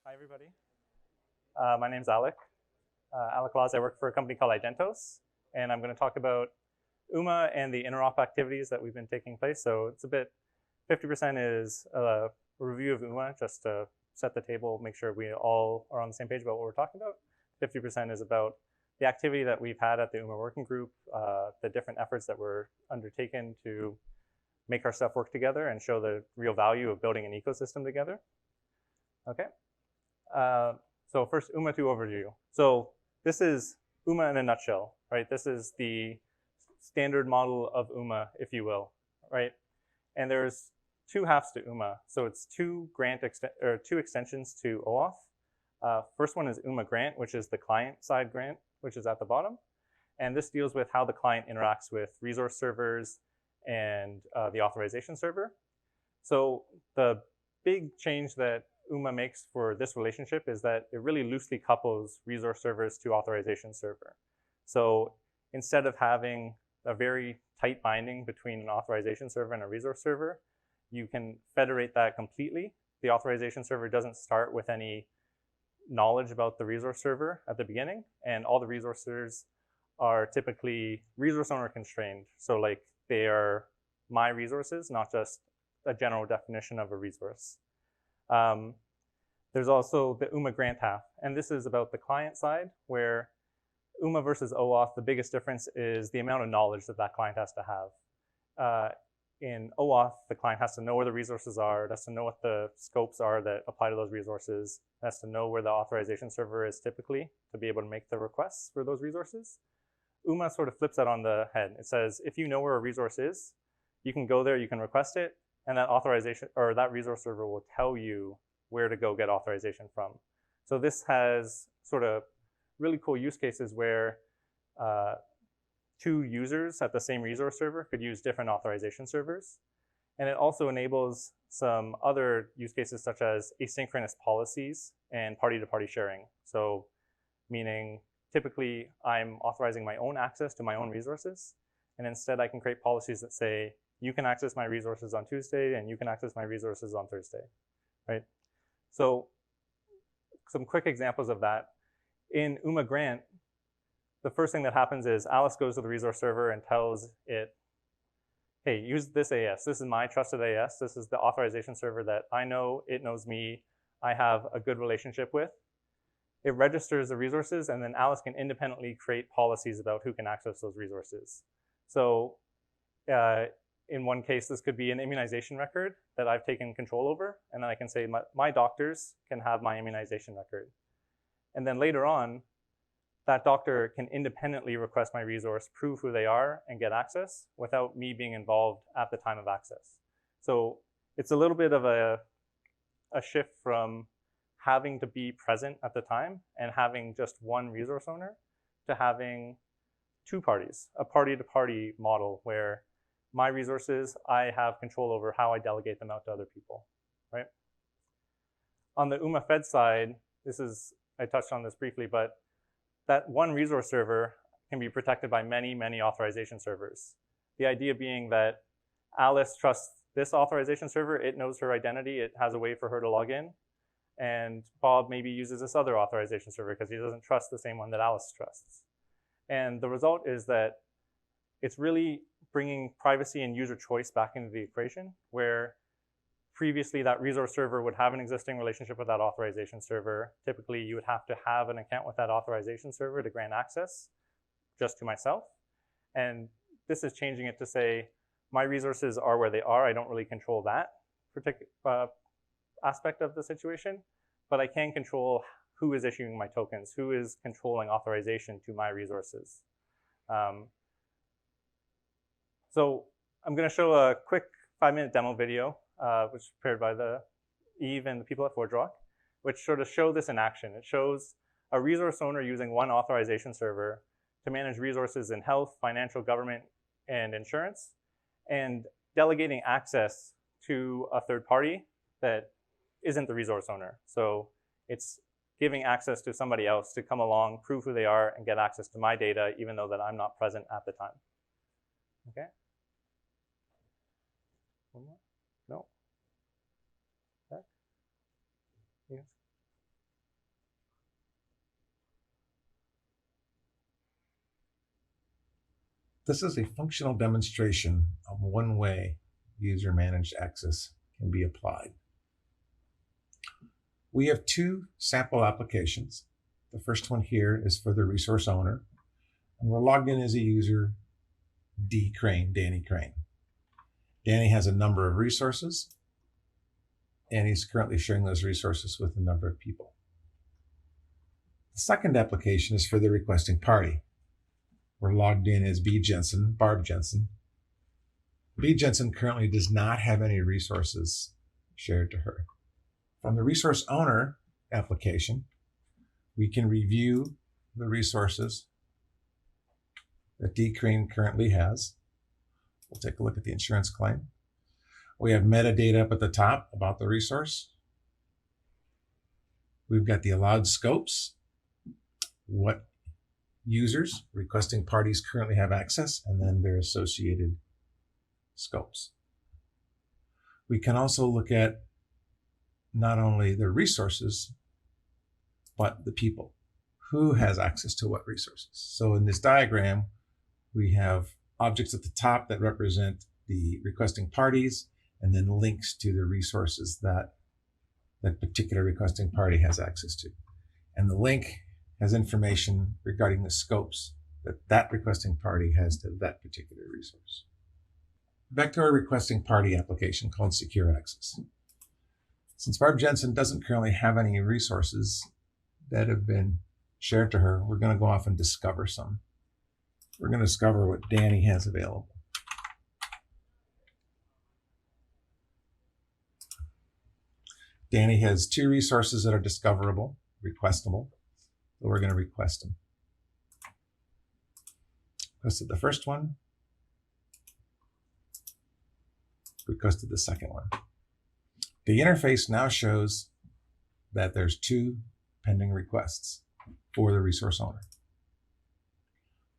Hi, everybody. My name's Alec. Alec Laws. I work for a company called Identiverse, and I'm going to talk about UMA and the interop activities that we've been taking place. So it's a bit, 50% is a review of UMA, just to set the table, make sure we all are on the same page about what we're talking about. 50% is about the activity that we've had at the UMA working group, the different efforts that were undertaken to make our stuff work together and show the real value of building an ecosystem together. Okay. So first, UMA2 overview. So this is UMA in a nutshell, right? This is the standard model of UMA, if you will, right? And there's two halves to UMA. So it's two extensions to OAuth. First one is UMA Grant, which is the client-side grant, which is at the bottom. And this deals with how the client interacts with resource servers and the authorization server. So the big change that UMA makes for this relationship is that it really loosely couples resource servers to authorization server. So instead of having a very tight binding between an authorization server and a resource server, you can federate that completely. The authorization server doesn't start with any knowledge about the resource server at the beginning, and all the resources are typically resource owner constrained. So like they are my resources, not just a general definition of a resource. There's also the UMA grant half, and this is about the client side, where UMA versus OAuth, the biggest difference is the amount of knowledge that that client has to have. In OAuth, the client has to know where the resources are, it has to know what the scopes are that apply to those resources, it has to know where the authorization server is typically to be able to make the requests for those resources. UMA sort of flips that on the head. It says, if you know where a resource is, you can go there, you can request it, and that authorization or that resource server will tell you where to go get authorization from. So this has sort of really cool use cases where two users at the same resource server could use different authorization servers. And it also enables some other use cases such as asynchronous policies and party-to-party sharing. So meaning typically I'm authorizing my own access to my own resources, and instead I can create policies that say, you can access my resources on Tuesday and you can access my resources on Thursday, right? So some quick examples of that. In UMA Grant, the first thing that happens is Alice goes to the resource server and tells it, hey, use this AS. This is my trusted AS. This is the authorization server that I know, it knows me, I have a good relationship with. It registers the resources, and then Alice can independently create policies about who can access those resources. So in one case, this could be an immunization record that I've taken control over, and then I can say my doctors can have my immunization record. And then later on, that doctor can independently request my resource, prove who they are, and get access without me being involved at the time of access. So it's a little bit of a shift from having to be present at the time and having just one resource owner to having two parties, a party-to-party model where my resources, I have control over how I delegate them out to other people, right? On the UMA Fedz side, I touched on this briefly, but that one resource server can be protected by many, many authorization servers. The idea being that Alice trusts this authorization server, it knows her identity, it has a way for her to log in, and Bob maybe uses this other authorization server because he doesn't trust the same one that Alice trusts. And the result is that it's really bringing privacy and user choice back into the equation, where previously that resource server would have an existing relationship with that authorization server. Typically, you would have to have an account with that authorization server to grant access just to myself. And this is changing it to say, my resources are where they are. I don't really control that particular aspect of the situation, but I can control who is issuing my tokens, who is controlling authorization to my resources. So I'm going to show a quick 5-minute demo video, which is prepared by Eve and the people at ForgeRock, which sort of show this in action. It shows a resource owner using one authorization server to manage resources in health, financial, government, and insurance, and delegating access to a third party that isn't the resource owner. So it's giving access to somebody else to come along, prove who they are, and get access to my data, even though that I'm not present at the time. Okay? One more? No? Back? Yes. This is a functional demonstration of one way user-managed access can be applied. We have two sample applications. The first one here is for the resource owner, and we're logged in as a user, Danny Crane. Danny has a number of resources, and he's currently sharing those resources with a number of people. The second application is for the requesting party. We're logged in as Barb Jensen. B. Jensen currently does not have any resources shared to her. From the resource owner application, we can review the resources that D. Crane currently has. We'll take a look at the insurance claim. We have metadata up at the top about the resource. We've got the allowed scopes, what users, requesting parties currently have access, and then their associated scopes. We can also look at not only the resources, but the people. Who has access to what resources? So in this diagram, we have objects at the top that represent the requesting parties, and then links to the resources that that particular requesting party has access to. And the link has information regarding the scopes that that requesting party has to that particular resource. Back to our requesting party application called Secure Access. Since Barb Jensen doesn't currently have any resources that have been shared to her, we're going to go off and discover some. We're going to discover what Danny has available. Danny has two resources that are discoverable, requestable, so we're going to request them. Requested the first one, requested the second one. The interface now shows that there's two pending requests for the resource owner.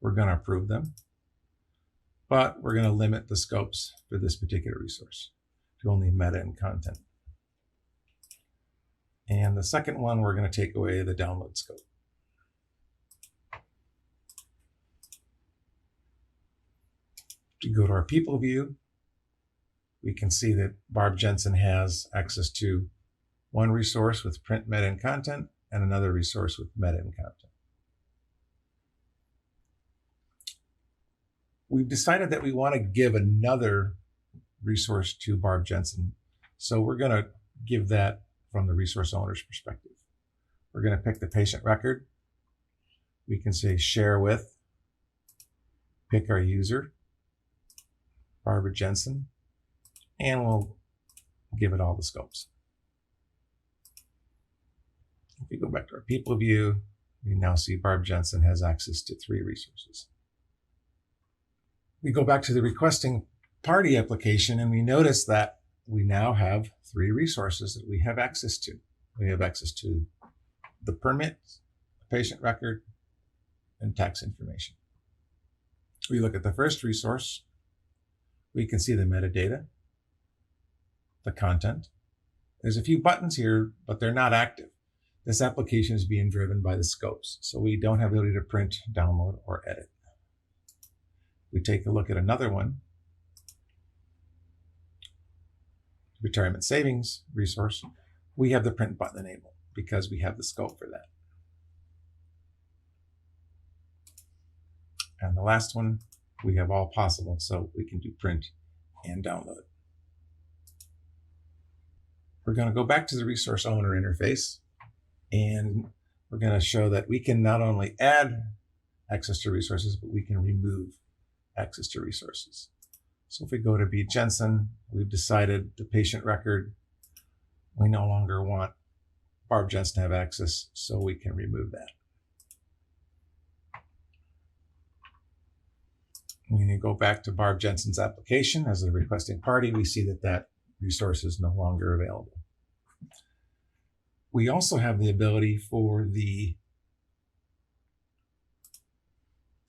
We're going to approve them, but we're going to limit the scopes for this particular resource to only meta and content. And the second one, we're going to take away the download scope. To go to our people view, we can see that Barb Jensen has access to one resource with print, meta, and content, and another resource with meta and content. We've decided that we want to give another resource to Barb Jensen, so we're going to give that from the resource owner's perspective. We're going to pick the patient record. We can say share with, pick our user, Barbara Jensen, and we'll give it all the scopes. If we go back to our people view, we now see Barb Jensen has access to 3 resources. We go back to the requesting party application and we notice that we now have 3 resources that we have access to. We have access to the permit, the patient record, and tax information. We look at the first resource. We can see the metadata, the content. There's a few buttons here, but they're not active. This application is being driven by the scopes, so we don't have the ability to print, download, or edit. We take a look at another one, retirement savings resource. We have the print button enabled because we have the scope for that. And the last one, we have all possible, so we can do print and download. We're going to go back to the resource owner interface, and we're going to show that we can not only add access to resources, but we can remove access to resources. So if we go to B. Jensen, we've decided the patient record, we no longer want Barb Jensen to have access, so we can remove that. When you go back to Barb Jensen's application as a requesting party, we see that that resource is no longer available. We also have the ability for the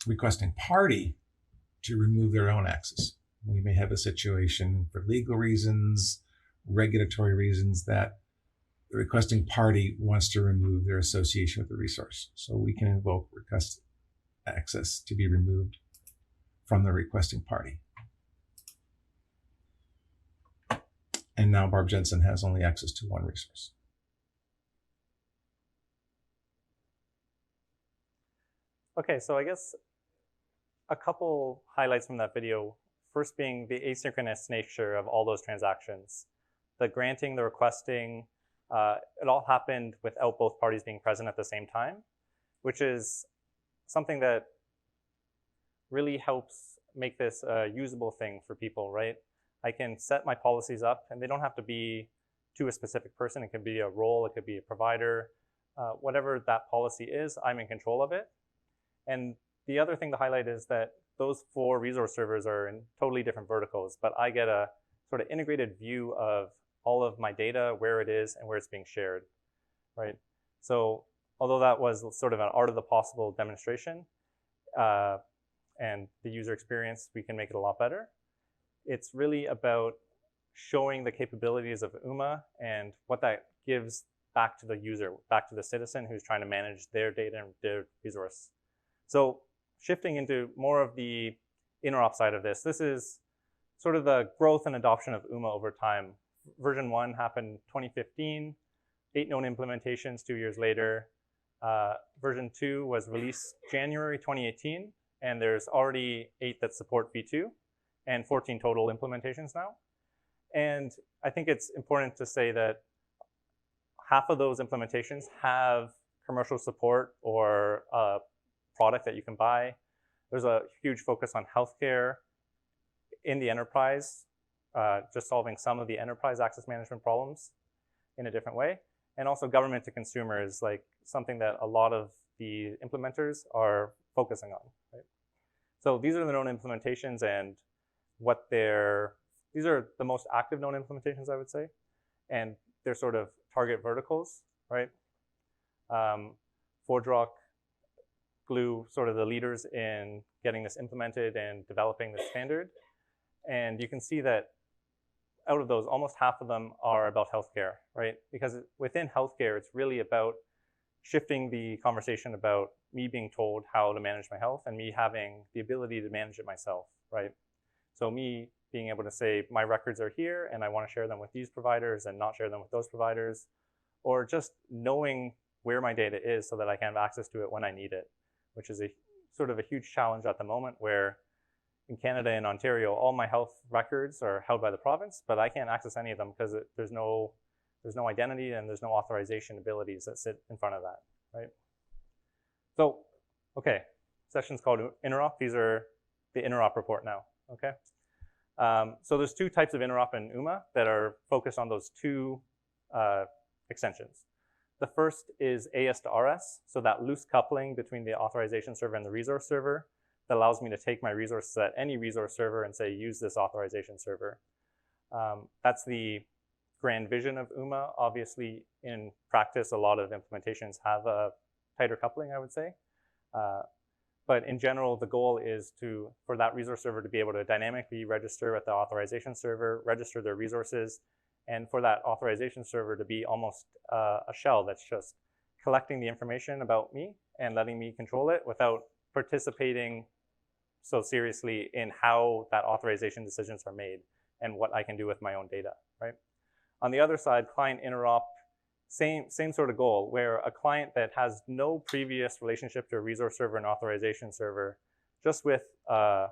requesting party to remove their own access. We may have a situation for legal reasons, regulatory reasons, that the requesting party wants to remove their association with the resource. So we can invoke request access to be removed from the requesting party. And now Barb Jensen has only access to one resource. Okay, so I guess a couple highlights from that video. First being the asynchronous nature of all those transactions. The granting, the requesting, it all happened without both parties being present at the same time, which is something that really helps make this a usable thing for people, right? I can set my policies up, and they don't have to be to a specific person. It could be a role, it could be a provider. Whatever that policy is, I'm in control of it. And the other thing to highlight is that those 4 resource servers are in totally different verticals, but I get a sort of integrated view of all of my data, where it is, and where it's being shared, right? So although that was sort of an art of the possible demonstration, and the user experience, we can make it a lot better. It's really about showing the capabilities of UMA and what that gives back to the user, back to the citizen who's trying to manage their data and their resource. So shifting into more of the interop side of this, this is sort of the growth and adoption of UMA over time. Version 1 happened 2015, 8 known implementations 2 years later. Version 2 was released January 2018, and there's already 8 that support V2 and 14 total implementations now. And I think it's important to say that half of those implementations have commercial support or a product that you can buy. There's a huge focus on healthcare in the enterprise, just solving some of the enterprise access management problems in a different way. And also government to consumer is like something that a lot of the implementers are focusing on, right? So these are the known implementations and these are the most active known implementations, I would say. And they're sort of target verticals, right? ForgeRock, Glue, sort of the leaders in getting this implemented and developing the standard. And you can see that out of those, almost half of them are about healthcare, right? Because within healthcare, it's really about shifting the conversation about me being told how to manage my health and me having the ability to manage it myself, right? So me being able to say, my records are here and I want to share them with these providers and not share them with those providers, or just knowing where my data is so that I can have access to it when I need it, which is a sort of a huge challenge at the moment where in Canada and Ontario, all my health records are held by the province, but I can't access any of them because there's no identity and there's no authorization abilities that sit in front of that, right? So, okay, session's called Interop. These are the Interop report now, okay? So there's 2 types of Interop in UMA that are focused on those 2 extensions. The first is AS to RS, so that loose coupling between the authorization server and the resource server that allows me to take my resources at any resource server and say, use this authorization server. That's the grand vision of UMA. Obviously, in practice, a lot of implementations have a tighter coupling, I would say. But in general, the goal is for that resource server to be able to dynamically register at the authorization server, register their resources, and for that authorization server to be almost a shell that's just collecting the information about me and letting me control it without participating so seriously in how that authorization decisions are made and what I can do with my own data, right? On the other side, client interop, same sort of goal, where a client that has no previous relationship to a resource server and authorization server, just with a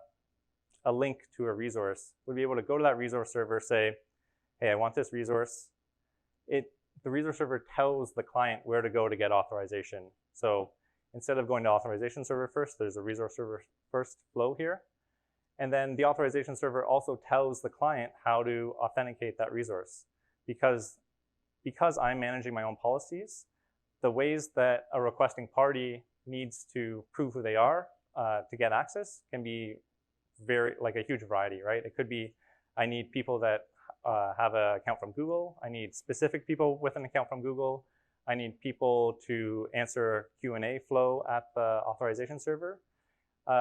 link to a resource, would be able to go to that resource server, say, hey, I want this resource. The resource server tells the client where to go to get authorization. So instead of going to authorization server first, there's a resource server first flow here. And then the authorization server also tells the client how to authenticate that resource. Because I'm managing my own policies, the ways that a requesting party needs to prove who they are to get access can be a huge variety, right? It could be, I need people that have an account from Google. I need specific people with an account from Google. I need people to answer Q&A flow at the authorization server.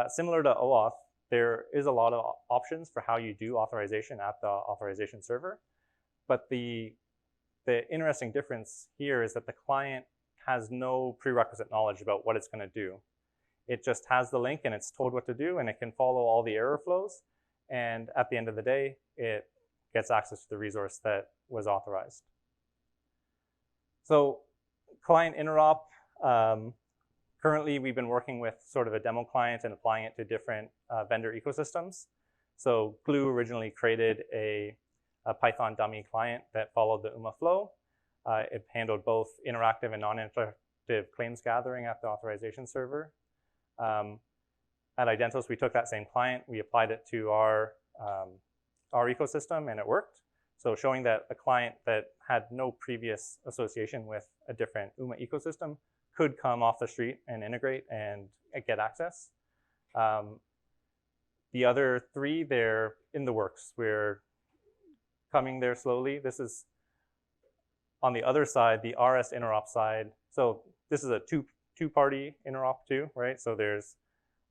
Similar to OAuth, there is a lot of options for how you do authorization at the authorization server. But the interesting difference here is that the client has no prerequisite knowledge about what it's going to do. It just has the link and it's told what to do, and it can follow all the error flows. And at the end of the day, it gets access to the resource that was authorized. So client interop, currently we've been working with sort of a demo client and applying it to different vendor ecosystems. So Glue originally created a Python dummy client that followed the UMA flow. It handled both interactive and non-interactive claims gathering at the authorization server. At Identiverse, we took that same client, we applied it to our ecosystem, and it worked. So showing that a client that had no previous association with a different UMA ecosystem could come off the street and integrate and get access. The other three, they're in the works. We're coming there slowly. This is on the other side, the RS interop side. So this is a two-party interop too, right? So there's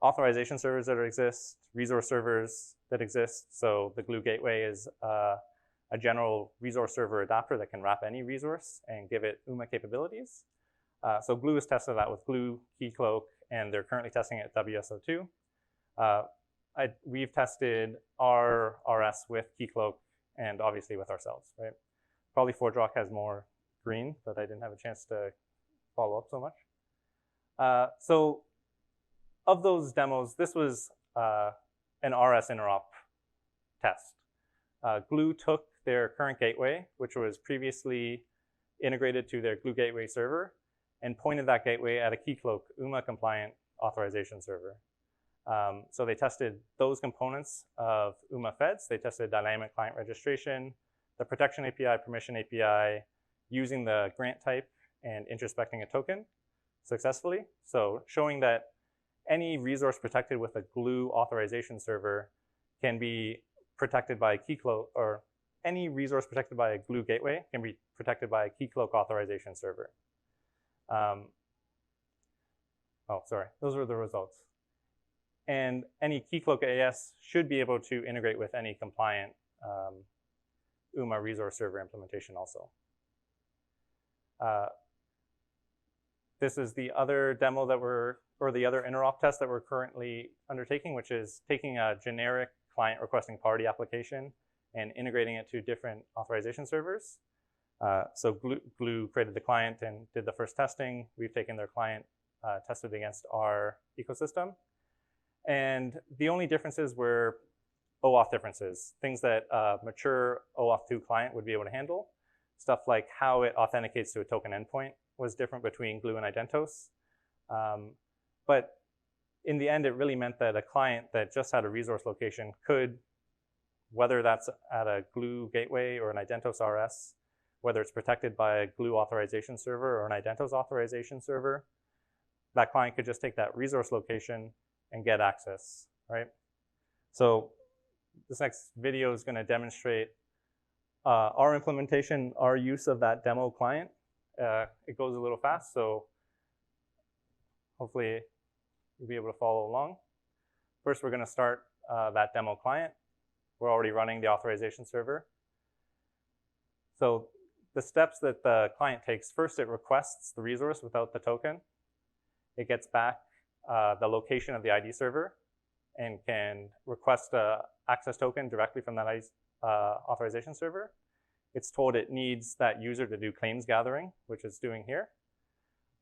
authorization servers that exist, resource servers that exist. So the Glue gateway is a general resource server adapter that can wrap any resource and give it UMA capabilities. So Glue has tested that with Glue, Keycloak, and they're currently testing it at WSO2. We've tested our RS with Keycloak and obviously with ourselves, right? Probably ForgeRock has more green, but I didn't have a chance to follow up so much. So of those demos, this was an RS interop test. Glue took their current gateway, which was previously integrated to their Glue gateway server, and pointed that gateway at a Keycloak UMA compliant authorization server. So they tested those components of UMA Fedz. They tested dynamic client registration, the protection API, permission API, using the grant type and introspecting a token successfully. So showing that any resource protected with a Glue authorization server can be protected by a Keycloak, or any resource protected by a Glue gateway can be protected by a Keycloak authorization server. Oh, sorry, those were the results. And any Keycloak AS should be able to integrate with any compliant UMA resource server implementation also. This is the other demo that or the other interop test that we're currently undertaking, which is taking a generic client requesting party application and integrating it to different authorization servers. So Glue created the client and did the first testing. We've taken their client, tested against our ecosystem. And the only differences were OAuth differences, things that a mature OAuth 2 client would be able to handle. Stuff like how it authenticates to a token endpoint was different between Glue and Identiverse. But in the end, it really meant that a client that just had a resource location could, whether that's at a Glue gateway or an Identiverse RS, whether it's protected by a Glue authorization server or an Identiverse authorization server, that client could just take that resource location and get access, right? So this next video is going to demonstrate our implementation, our use of that demo client. It goes a little fast, so hopefully you'll be able to follow along. First, we're going to start that demo client. We're already running the authorization server. So the steps that the client takes, first it requests the resource without the token. It gets back the location of the ID server and can request an access token directly from that authorization server. It's told it needs that user to do claims gathering, which it's doing here.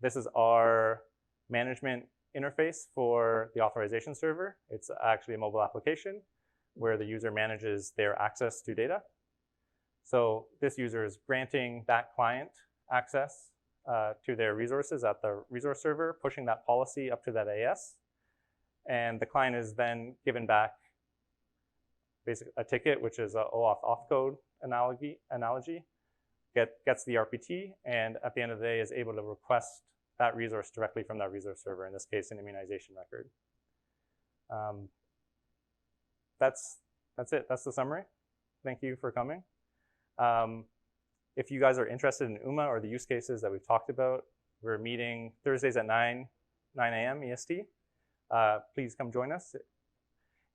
This is our management interface for the authorization server. It's actually a mobile application where the user manages their access to data. So this user is granting that client access to their resources at the resource server, pushing that policy up to that AS. And the client is then given back basically a ticket, which is a OAuth off-code analogy, gets the RPT, and at the end of the day is able to request that resource directly from that resource server, in this case, an immunization record. That's it. That's the summary. Thank you for coming. If you guys are interested in UMA or the use cases that we've talked about, we're meeting Thursdays at 9 a.m. EST. Please come join us.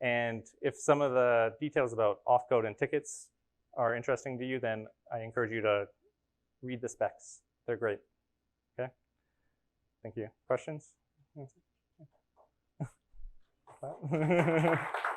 And if some of the details about off-code and tickets are interesting to you, then I encourage you to read the specs. They're great. Okay? Thank you. Questions? you.